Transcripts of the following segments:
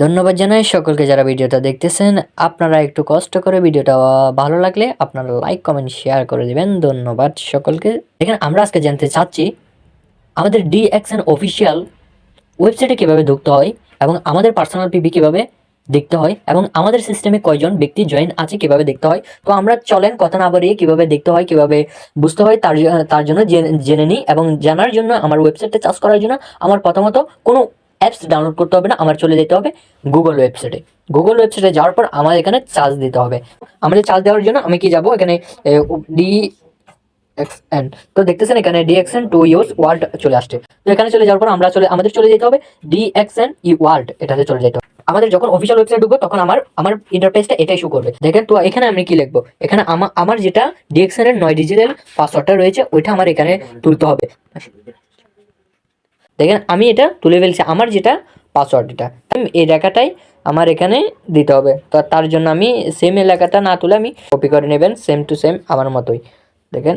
ধন্যবাদ জানাই সকলকে যারা ভিডিওটা দেখতেছেন। আপনারা একটু কষ্ট করে ভিডিওটা ভালো লাগলে আপনারা লাইক, কমেন্ট, শেয়ার করে দিবেন। ধন্যবাদ সকলকে। দেখেন আমরা আজকে জানতে চাচ্ছি আমাদের DXN অফিসিয়াল ওয়েবসাইটে কিভাবে ঢুকতে হয় এবং আমাদের পার্সোনাল পিবি কিভাবে দেখতে হয় এবং আমাদের সিস্টেমে কয়জন ব্যক্তি জয়েন আছে কিভাবে দেখতে হয়। তো আমরা চলেন কথা না বাড়িয়ে কিভাবে দেখতে হয়, কিভাবে বুঝতে হয় তার জন্য জেনে নিই। এবং জানার জন্য আমার ওয়েবসাইটে চার্জ করার জন্য আমার প্রথমত কোনো অ্যাপস ডাউনলোড করতে হবে না, আমার চলে যেতে হবে গুগল ওয়েবসাইটে। গুগল ওয়েবসাইটে যাওয়ার পর আমার এখানে চার্জ দিতে হবে। আমাদের চার্জ দেওয়ার জন্য আমি কি যাব, এখানে DXN, তো দেখতেছেন এখানে DXN টু ইউজ ওয়ার্ল্ড চলে আসছে। তো এখানে চলে যাওয়ার পর আমাদের চলে যেতে হবে DXN ই ওয়ার্ল্ড, এটাতে চলে যেতে হবে। আমাদের যখন অফিসিয়াল ওয়েবসাইট ঢুকবো তখন আমার ইন্টারফেসটা এটাই শো করবে। দেখেন তো এখানে আমি কি লিখবো, এখানে আমার যেটা DXN এর 9 ডিজিটের পাসওয়ার্ডটা রয়েছে ওইটা আমার এখানে তুলতে হবে। দেখেন আমি এটা তুলে ফেলছি, আমার যেটা পাসওয়ার্ড এটা এই লেখাটাই আমার এখানে দিতে হবে। তো তার জন্য আমি সেম এলাকাটা না তুলে আমি কপি করে নেবেন সেম টু সেম আমার মতোই। দেখেন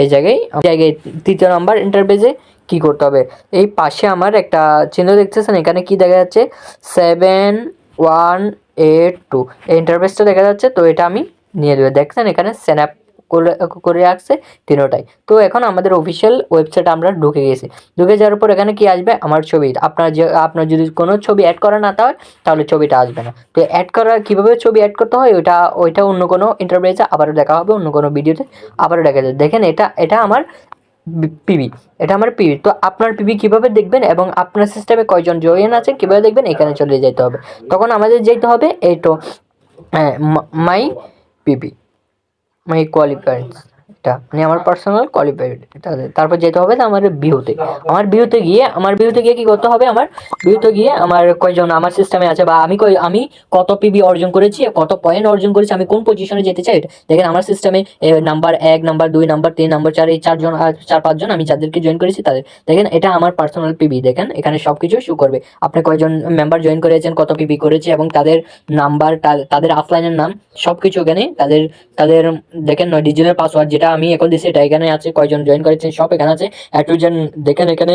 এই জায়গায় তৃতীয় নাম্বার ইন্টারফেসে কি করতে হবে, এই পাশে আমার একটা চিহ্ন দেখতেছেন, এখানে কি দেখা যাচ্ছে 7182 এই ইন্টারফেসটা দেখা যাচ্ছে। তো এটা আমি নিয়ে দেবো। দেখছেন এখানে স্ন্যাপ করে রাখছে তিনোটাই। তো এখন আমাদের অফিসিয়াল ওয়েবসাইট আমরা ঢুকে গেছি। ঢুকে যাওয়ার পর এখানে কি আসবে, আমার ছবি। আপনার যদি কোনো ছবি অ্যাড করা না হয় তাহলে ছবিটা আসবে না। তো অ্যাড করা কীভাবে ছবি অ্যাড করতে হয় ওইটা অন্য কোনো ইন্টারফেসে আবারও দেখা হবে, অন্য কোনো ভিডিওতে আবারও দেখা যাবে। দেখেন এটা আমার পিবি, এটা আমার পিবি। তো আপনার পিবি কিভাবে দেখবেন এবং আপনার সিস্টেমে কয়জন জয়েন আছে কিভাবে দেখবেন, এখানে চলে যেতে হবে। তখন আমাদের যেতে হবে এই তো মাই পিবি, মাই কোয়ালিফাইড, এটা মানে আমার পার্সোনাল কোয়ালিফাইড এটা। তারপর যেতে হবে আমার ভিউতে। আমার ভিউতে গিয়ে কি করতে হবে, আমার ভিউতে গিয়ে আমার কয়জন আমার সিস্টেমে আছে বা আমি কত পিবি অর্জন করেছি, কত পয়েন্ট অর্জন করেছি, আমি কোন পজিশনে যেতে চাই এটা দেখেন। আমার সিস্টেমে নাম্বার 1, নাম্বার 2, নাম্বার 3, নাম্বার 4 এই 4-5 জন আমি যাদেরকে জয়েন করেছি তাদের দেখেন এটা আমার পার্সোনাল পিবি। দেখেন এখানে সবকিছু শো করবে, আপনি কয়জন মেম্বার জয়েন করেছেন, কত পিবি করেছে এবং তাদের নাম্বার, তাদের অফলাইনের নাম সবকিছু এখানে তাদের দেখেন 9 ডিজিটের পাসওয়ার্ড যেটা আমি এখন দিচ্ছি এটা এখানে আছে, কয়জন জয়েন করেছেন সব এখানে আছে অ্যাটুজন। দেখেন এখানে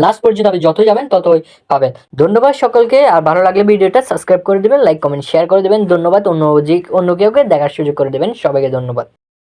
লাস্ট পর্যন্ত আপনি যত যাবেন ততই পাবেন। ধন্যবাদ সকলকে। আর ভালো লাগলে ভিডিওটা সাবস্ক্রাইব করে দেবেন, লাইক, কমেন্ট, শেয়ার করে দেবেন। ধন্যবাদ। অন্য কেউকে দেখার সুযোগ করে দেবেন। সবাইকে ধন্যবাদ।